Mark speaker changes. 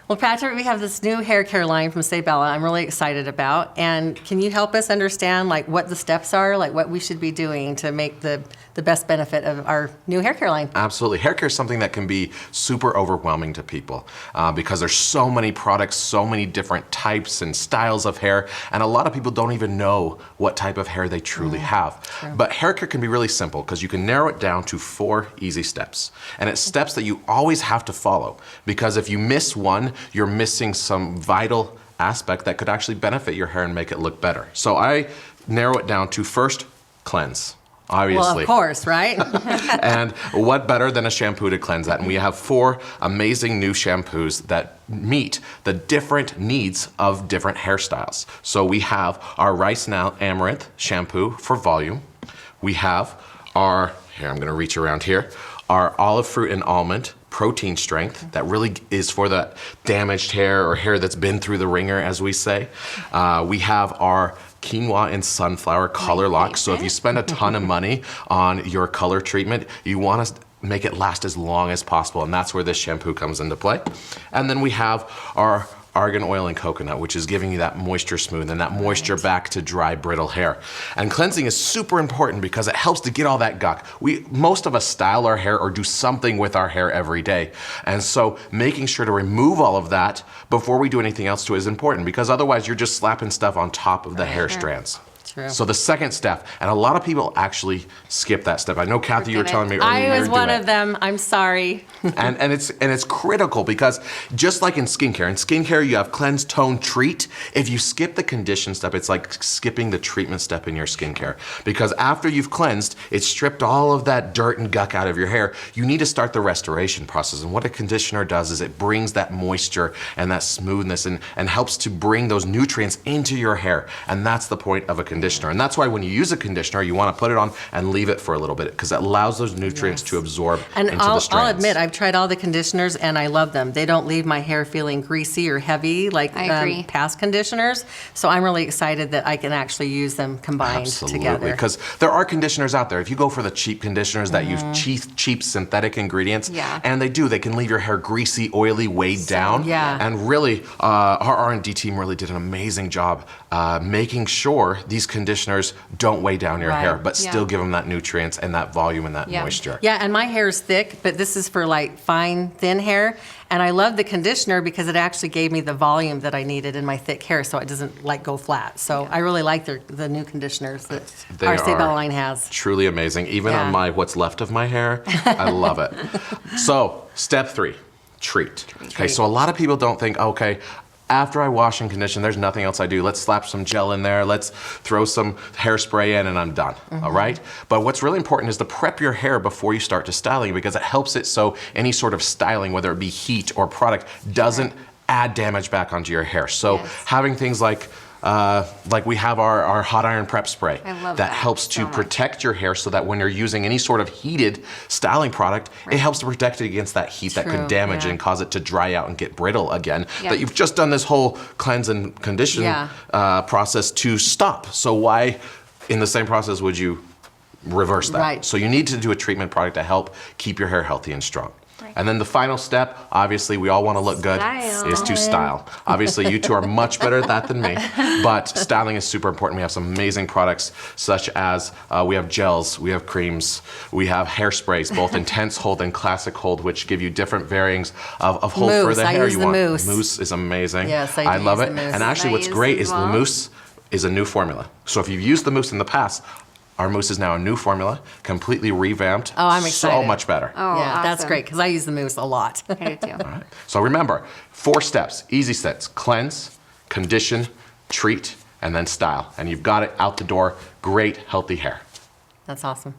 Speaker 1: Well, Patrick, we have this new hair care line from Seibella I'm really excited about. And can you help us understand like what the steps are, like what we should be doing to make the best benefit of our new hair care line?
Speaker 2: Absolutely. Hair care is something that can be super overwhelming to people because there's so many products, so many different types and styles of hair, and a lot of people don't even know what type of hair they truly have.
Speaker 1: True.
Speaker 2: But hair care can be really simple because you can narrow it down to 4 easy steps. And it's steps that you always have to follow, because if you miss one, you're missing some vital aspect that could actually benefit your hair and make it look better. So I narrow it down to first, cleanse. Obviously.
Speaker 1: Well, of course, right?
Speaker 2: And what better than a shampoo to cleanse that? And we have 4 amazing new shampoos that meet the different needs of different hairstyles. So we have our Rice Now Amaranth shampoo for volume. We have our, here I'm gonna reach around here, our Olive Fruit and Almond protein strength that really is for the damaged hair or hair that's been through the ringer, as we say. We have our Quinoa and Sunflower Color Lock. So if you spend a ton of money on your color treatment, you want to make it last as long as possible, and that's where this shampoo comes into play. And then we have our argan oil and coconut, which is giving you that moisture smooth and that moisture back to dry, brittle hair. And cleansing is super important because it helps to get all that gunk. Most of us style our hair or do something with our hair every day. And so making sure to remove all of that before we do anything else to it is important, because otherwise you're just slapping stuff on top of the hair strands.
Speaker 1: True.
Speaker 2: So the second step, and a lot of people actually skip that step. I know, Kathy, you were telling me earlier.
Speaker 1: I was one of them. I'm sorry.
Speaker 2: and it's critical because just like in skincare you have cleanse, tone, treat. If you skip the condition step, it's like skipping the treatment step in your skincare. Because after you've cleansed, it's stripped all of that dirt and gunk out of your hair. You need to start the restoration process. And what a conditioner does is it brings that moisture and that smoothness and helps to bring those nutrients into your hair. And that's the point of a conditioner. And that's why when you use a conditioner, you want to put it on and leave it for a little bit, because it allows those nutrients to absorb into the strands.
Speaker 1: I'll admit, I've tried all the conditioners and I love them. They don't leave my hair feeling greasy or heavy like past conditioners. So I'm really excited that I can actually use them combined together.
Speaker 2: Because there are conditioners out there. If you go for the cheap conditioners that use cheap synthetic ingredients, and they can leave your hair greasy, oily, weighed down. And really, our R&D team really did an amazing job making sure these conditioners don't weigh down your hair, but still give them that nutrients and that volume and that moisture.
Speaker 1: Yeah, and my hair is thick, but this is for like fine, thin hair. And I love the conditioner because it actually gave me the volume that I needed in my thick hair, so it doesn't like go flat. So I really like the new conditioners that our Seibella line has.
Speaker 2: Truly amazing. Even on my what's left of my hair, I love it. So step 3, treat. Okay, so a lot of people don't think, okay, after I wash and condition, there's nothing else I do. Let's slap some gel in there, let's throw some hairspray in, and I'm done, all right? But what's really important is to prep your hair before you start to styling, because it helps it so any sort of styling, whether it be heat or product, doesn't add damage back onto your hair. So having things like we have our hot iron prep spray that helps to protect your hair, so that when you're using any sort of heated styling product, it helps to protect it against that heat that could damage and cause it to dry out and get brittle again. That you've just done this whole cleanse and condition process to stop. So why in the same process would you reverse that? So you need to do a treatment product to help keep your hair healthy and strong. And then the final step, obviously we all want to look good, is to style. Obviously you two are much better at that than me, but styling is super important. We have some amazing products, such as we have gels, we have creams, we have hairsprays, both intense hold and classic hold, which give you different variants of hold for the hair you want. Mousse is amazing.
Speaker 1: Yes,
Speaker 2: I love it.
Speaker 1: Mousse.
Speaker 2: And actually what's great is the mousse is a new formula. So if you've used the mousse in the past, our mousse is now a new formula, completely revamped.
Speaker 1: Oh, I'm excited.
Speaker 2: So much better.
Speaker 3: Oh,
Speaker 1: yeah, that's great, because I use the mousse a lot.
Speaker 3: I do too.
Speaker 2: All right. So remember, 4 steps, easy steps: cleanse, condition, treat, and then style. And you've got it out the door. Great, healthy hair.
Speaker 1: That's awesome.